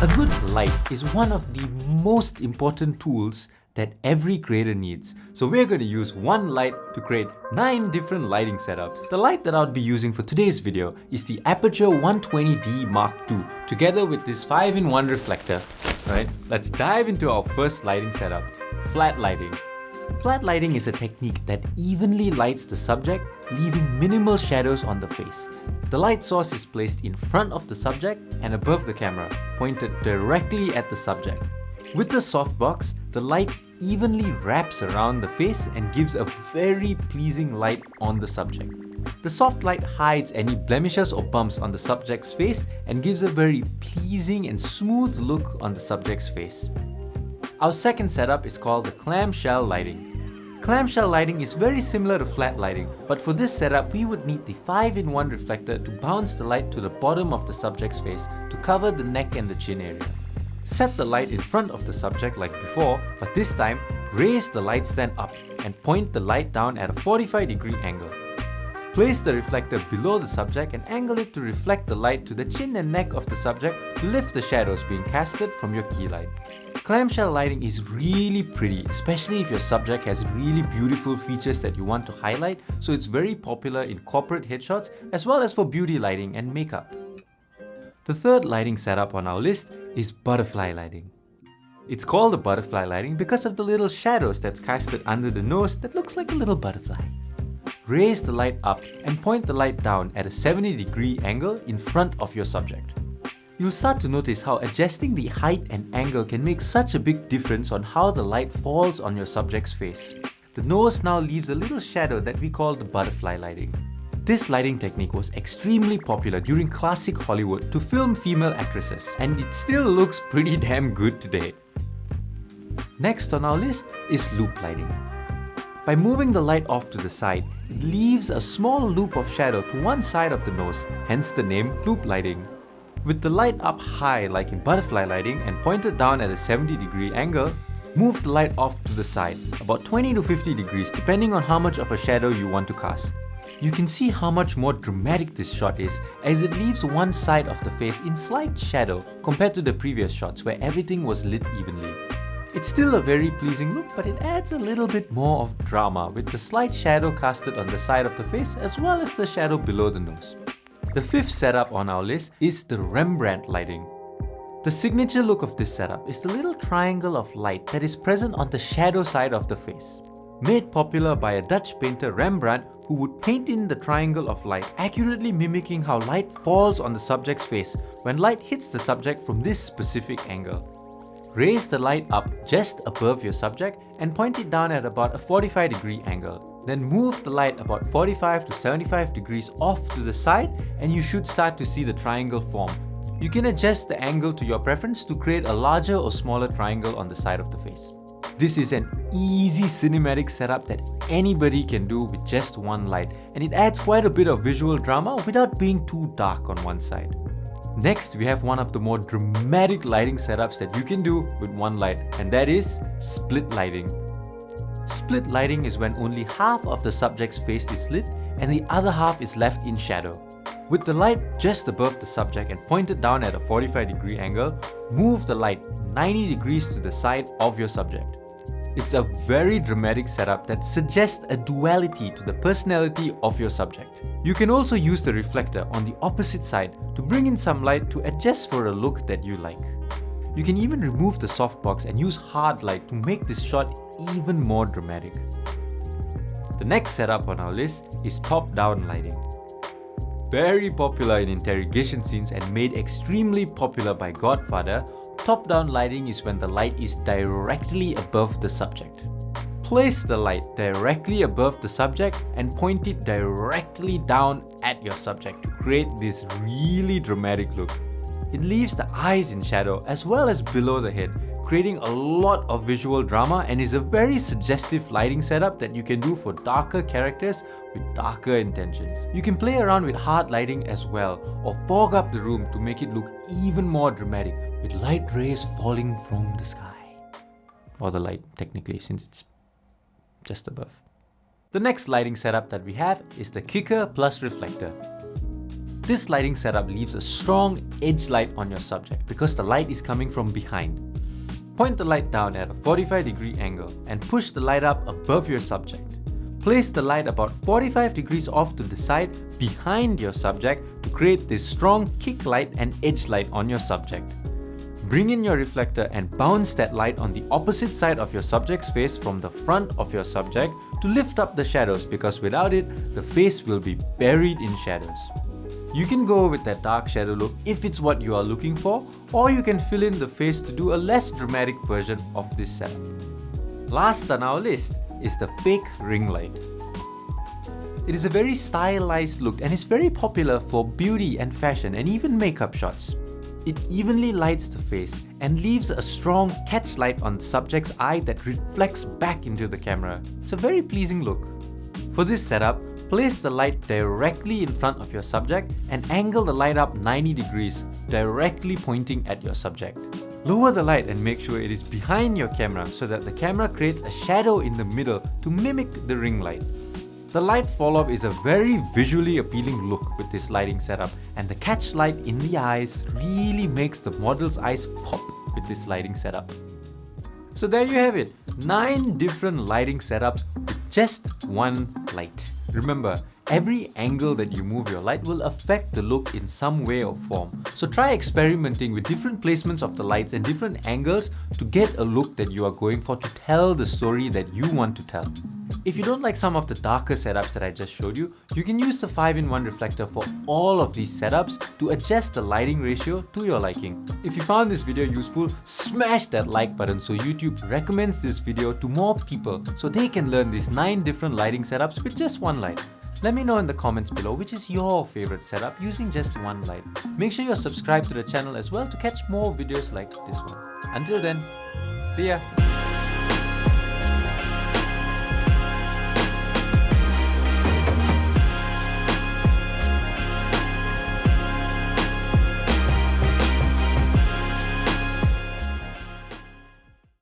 A good light is one of the most important tools that every creator needs. So we're going to use one light to create 9 different lighting setups. The light that I'll be using for today's video is the Aperture 120D Mark II, together with this 5-in-1 reflector. Alright, let's dive into our first lighting setup, flat lighting. Flat lighting is a technique that evenly lights the subject, leaving minimal shadows on the face. The light source is placed in front of the subject and above the camera, pointed directly at the subject. With the softbox, the light evenly wraps around the face and gives a very pleasing light on the subject. The soft light hides any blemishes or bumps on the subject's face and gives a very pleasing and smooth look on the subject's face. Our second setup is called the clamshell lighting. Clamshell lighting is very similar to flat lighting, but for this setup we would need the 5-in-1 reflector to bounce the light to the bottom of the subject's face to cover the neck and the chin area. Set the light in front of the subject like before, but this time raise the light stand up and point the light down at a 45-degree angle. Place the reflector below the subject and angle it to reflect the light to the chin and neck of the subject to lift the shadows being casted from your key light. Clamshell lighting is really pretty, especially if your subject has really beautiful features that you want to highlight, so it's very popular in corporate headshots as well as for beauty lighting and makeup. The third lighting setup on our list is butterfly lighting. It's called the butterfly lighting because of the little shadows that's casted under the nose that looks like a little butterfly. Raise the light up and point the light down at a 70-degree angle in front of your subject. You'll start to notice how adjusting the height and angle can make such a big difference on how the light falls on your subject's face. The nose now leaves a little shadow that we call the butterfly lighting. This lighting technique was extremely popular during classic Hollywood to film female actresses, and it still looks pretty damn good today. Next on our list is loop lighting. By moving the light off to the side, it leaves a small loop of shadow to one side of the nose, hence the name loop lighting. With the light up high like in butterfly lighting and pointed down at a 70-degree angle, move the light off to the side, about 20 to 50 degrees depending on how much of a shadow you want to cast. You can see how much more dramatic this shot is as it leaves one side of the face in slight shadow compared to the previous shots where everything was lit evenly. It's still a very pleasing look, but it adds a little bit more of drama with the slight shadow casted on the side of the face as well as the shadow below the nose. The fifth setup on our list is the Rembrandt lighting. The signature look of this setup is the little triangle of light that is present on the shadow side of the face. Made popular by a Dutch painter Rembrandt, who would paint in the triangle of light, accurately mimicking how light falls on the subject's face when light hits the subject from this specific angle. Raise the light up just above your subject and point it down at about a 45-degree angle. Then move the light about 45 to 75 degrees off to the side and you should start to see the triangle form. You can adjust the angle to your preference to create a larger or smaller triangle on the side of the face. This is an easy cinematic setup that anybody can do with just one light, and it adds quite a bit of visual drama without being too dark on one side. Next, we have one of the more dramatic lighting setups that you can do with one light, and that is split lighting. Split lighting is when only half of the subject's face is lit and the other half is left in shadow. With the light just above the subject and pointed down at a 45-degree angle, move the light 90 degrees to the side of your subject. It's a very dramatic setup that suggests a duality to the personality of your subject. You can also use the reflector on the opposite side to bring in some light to adjust for a look that you like. You can even remove the softbox and use hard light to make this shot even more dramatic. The next setup on our list is top-down lighting. Very popular in interrogation scenes and made extremely popular by Godfather, top-down lighting is when the light is directly above the subject. Place the light directly above the subject and point it directly down at your subject to create this really dramatic look. It leaves the eyes in shadow as well as below the head, creating a lot of visual drama and is a very suggestive lighting setup that you can do for darker characters with darker intentions. You can play around with hard lighting as well or fog up the room to make it look even more dramatic with light rays falling from the sky. Or the light technically, since it's just above. The next lighting setup that we have is the kicker plus reflector. This lighting setup leaves a strong edge light on your subject because the light is coming from behind. Point the light down at a 45-degree angle and push the light up above your subject. Place the light about 45 degrees off to the side behind your subject to create this strong kick light and edge light on your subject. Bring in your reflector and bounce that light on the opposite side of your subject's face from the front of your subject to lift up the shadows, because without it, the face will be buried in shadows. You can go with that dark shadow look if it's what you are looking for, or you can fill in the face to do a less dramatic version of this setup. Last on our list is the fake ring light. It is a very stylized look and is very popular for beauty and fashion and even makeup shots. It evenly lights the face and leaves a strong catch light on the subject's eye that reflects back into the camera. It's a very pleasing look. For this setup, place the light directly in front of your subject and angle the light up 90 degrees, directly pointing at your subject. Lower the light and make sure it is behind your camera so that the camera creates a shadow in the middle to mimic the ring light. The light fall-off is a very visually appealing look with this lighting setup, and the catch light in the eyes really makes the model's eyes pop with this lighting setup. So there you have it, 9 different lighting setups with just one light. Remember, every angle that you move your light will affect the look in some way or form. So try experimenting with different placements of the lights and different angles to get a look that you are going for to tell the story that you want to tell. If you don't like some of the darker setups that I just showed you, you can use the 5-in-1 reflector for all of these setups to adjust the lighting ratio to your liking. If you found this video useful, smash that like button so YouTube recommends this video to more people so they can learn these 9 different lighting setups with just one light. Let me know in the comments below which is your favorite setup using just one light. Make sure you're subscribed to the channel as well to catch more videos like this one. Until then, see ya!